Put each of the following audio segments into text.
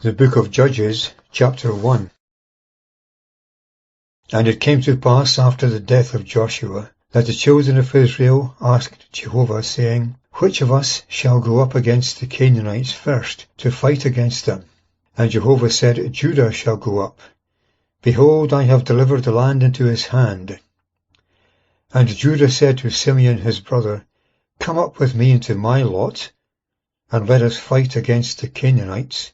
The Book of Judges, chapter 1. And it came to pass after the death of Joshua, that the children of Israel asked Jehovah, saying, Which of us shall go up against the Canaanites first, to fight against them? And Jehovah said, Judah shall go up. Behold, I have delivered the land into his hand. And Judah said to Simeon his brother, Come up with me into my lot, and let us fight against the Canaanites,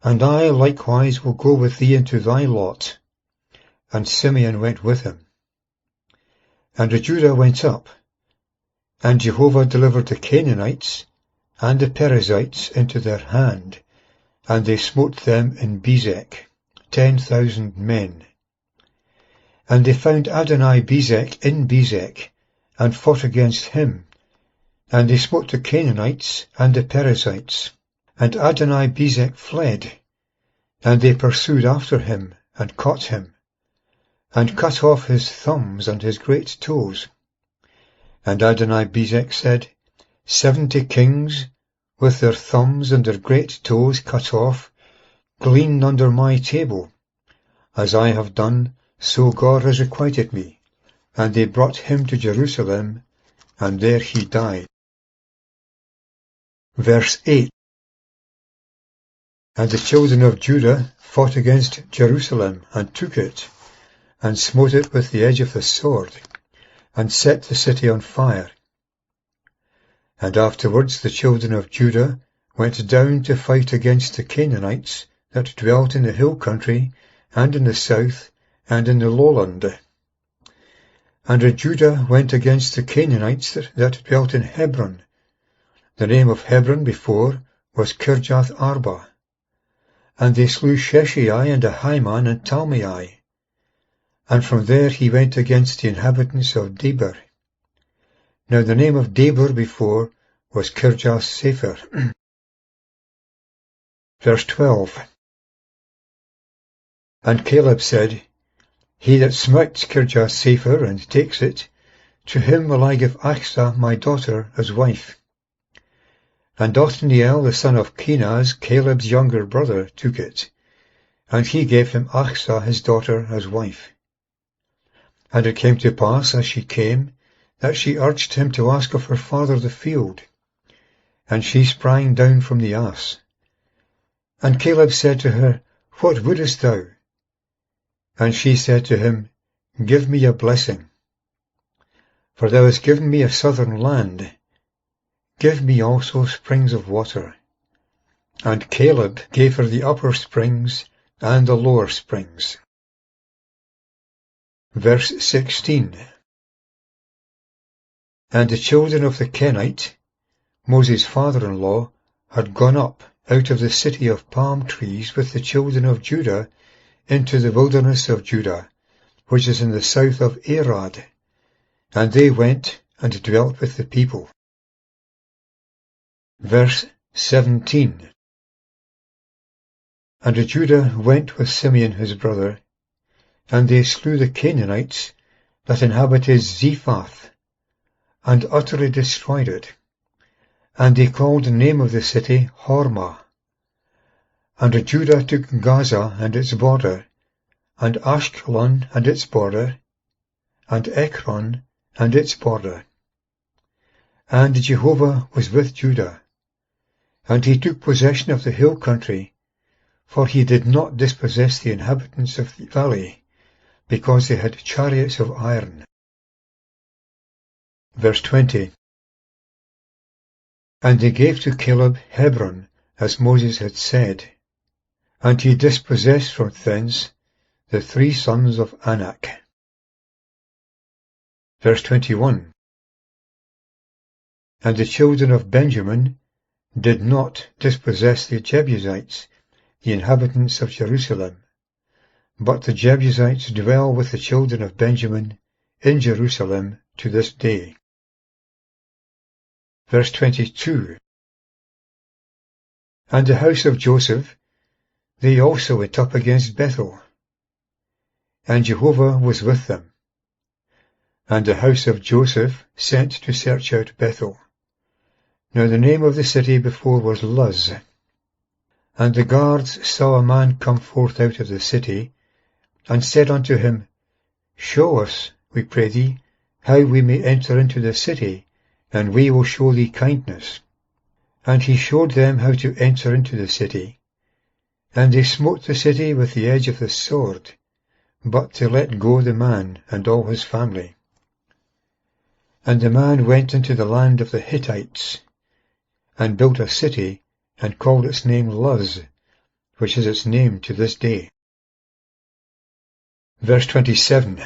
and I likewise will go with thee into thy lot. And Simeon went with him. And Judah went up, and Jehovah delivered the Canaanites and the Perizzites into their hand, and they smote them in Bezek, 10,000 men. And they found Adoni-Bezek in Bezek, and fought against him, and they smote the Canaanites and the Perizzites. And Adoni-Bezek fled, and they pursued after him, and caught him, and cut off his thumbs and his great toes. And Adoni-Bezek said, 70 kings, with their thumbs and their great toes cut off, glean under my table. As I have done, so God has requited me. And they brought him to Jerusalem, and there he died. Verse 8. And the children of Judah fought against Jerusalem, and took it, and smote it with the edge of the sword, and set the city on fire. And afterwards the children of Judah went down to fight against the Canaanites that dwelt in the hill country, and in the south, and in the lowland. And Judah went against the Canaanites that dwelt in Hebron. The name of Hebron before was Kirjath-Arba. And they slew Sheshai and Ahiman and Talmai. And from there he went against the inhabitants of Debir. Now the name of Debir before was Kirjath-Sepher. Verse 12. And Caleb said, He that smites Kirjath-Sepher and takes it, to him will I give Achsah my daughter as wife. And Othniel the son of Kenaz, Caleb's younger brother, took it, and he gave him Achsah his daughter as wife. And it came to pass, as she came, that she urged him to ask of her father the field. And she sprang down from the ass. And Caleb said to her, What wouldest thou? And she said to him, Give me a blessing. For thou hast given me a southern land. Give me also springs of water. And Caleb gave her the upper springs and the lower springs. Verse 16. And the children of the Kenite, Moses' father-in-law, had gone up out of the city of palm trees with the children of Judah into the wilderness of Judah, which is in the south of Arad. And they went and dwelt with the people. Verse 17. And Judah went with Simeon his brother, and they slew the Canaanites that inhabited Zephath, and utterly destroyed it. And they called the name of the city Hormah. And Judah took Gaza and its border, and Ashkelon and its border, and Ekron and its border. And Jehovah was with Judah, and he took possession of the hill country, for he did not dispossess the inhabitants of the valley, because they had chariots of iron. Verse 20. And they gave to Caleb Hebron, as Moses had said, and he dispossessed from thence the 3 sons of Anak. Verse 21. And the children of Benjamin did not dispossess the Jebusites, the inhabitants of Jerusalem, but the Jebusites dwell with the children of Benjamin in Jerusalem to this day. Verse 22. And the house of Joseph, they also went up against Bethel, and Jehovah was with them. And the house of Joseph sent to search out Bethel. Now the name of the city before was Luz. And the guards saw a man come forth out of the city, and said unto him, Show us, we pray thee, how we may enter into the city, and we will show thee kindness. And he showed them how to enter into the city. And they smote the city with the edge of the sword, but to let go the man and all his family. And the man went into the land of the Hittites, and built a city, and called its name Luz, which is its name to this day. Verse 27.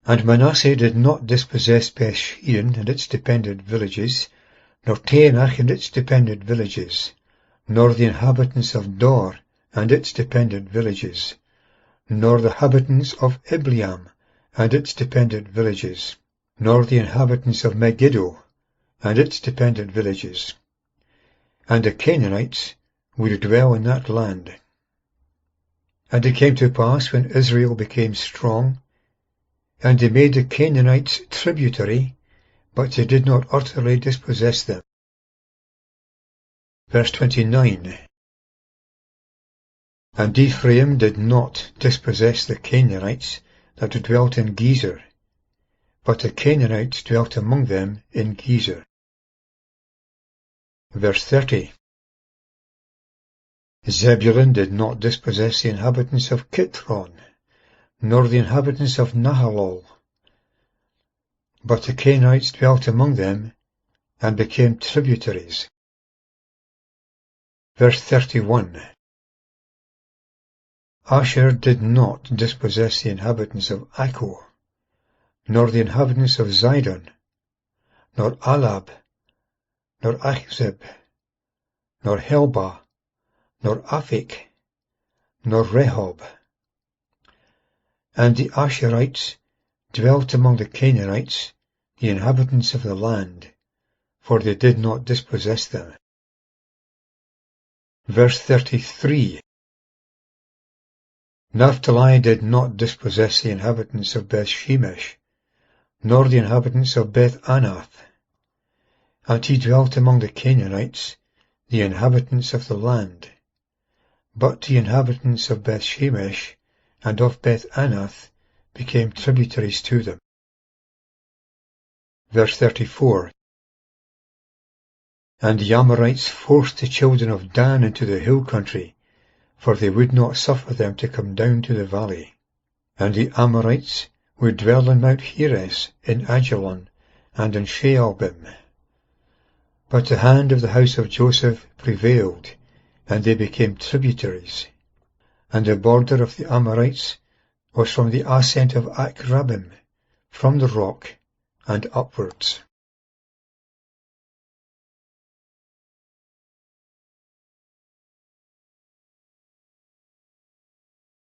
And Manasseh did not dispossess Bethshean and its dependent villages, nor Taanach and its dependent villages, nor the inhabitants of Dor and its dependent villages, nor the inhabitants of Ibleam and its dependent villages, nor the inhabitants of Megiddo and its dependent villages. And the Canaanites would dwell in that land. And it came to pass, when Israel became strong, and they made the Canaanites tributary, but they did not utterly dispossess them. Verse 29. And Ephraim did not dispossess the Canaanites that dwelt in Gezer, but the Canaanites dwelt among them in Gezer. Verse 30. Zebulun did not dispossess the inhabitants of Kitron, nor the inhabitants of Nahalol, but the Canaanites dwelt among them, and became tributaries. Verse 31. Asher did not dispossess the inhabitants of Akko, nor the inhabitants of Zidon, nor Alab, nor Achzib, nor Helbah, nor Aphik, nor Rehob. And the Asherites dwelt among the Canaanites, the inhabitants of the land, for they did not dispossess them. Verse 33. Naphtali did not dispossess the inhabitants of Beth-shemesh, nor the inhabitants of Beth-anath, and he dwelt among the Canaanites, the inhabitants of the land. But the inhabitants of Beth-shemesh and of Beth-anath became tributaries to them. Verse 34. And the Amorites forced the children of Dan into the hill country, for they would not suffer them to come down to the valley. And the Amorites would dwell in Mount Heres, in Ajalon, and in Shaalbim. But the hand of the house of Joseph prevailed, and they became tributaries. And the border of the Amorites was from the ascent of Akrabim, from the rock, and upwards.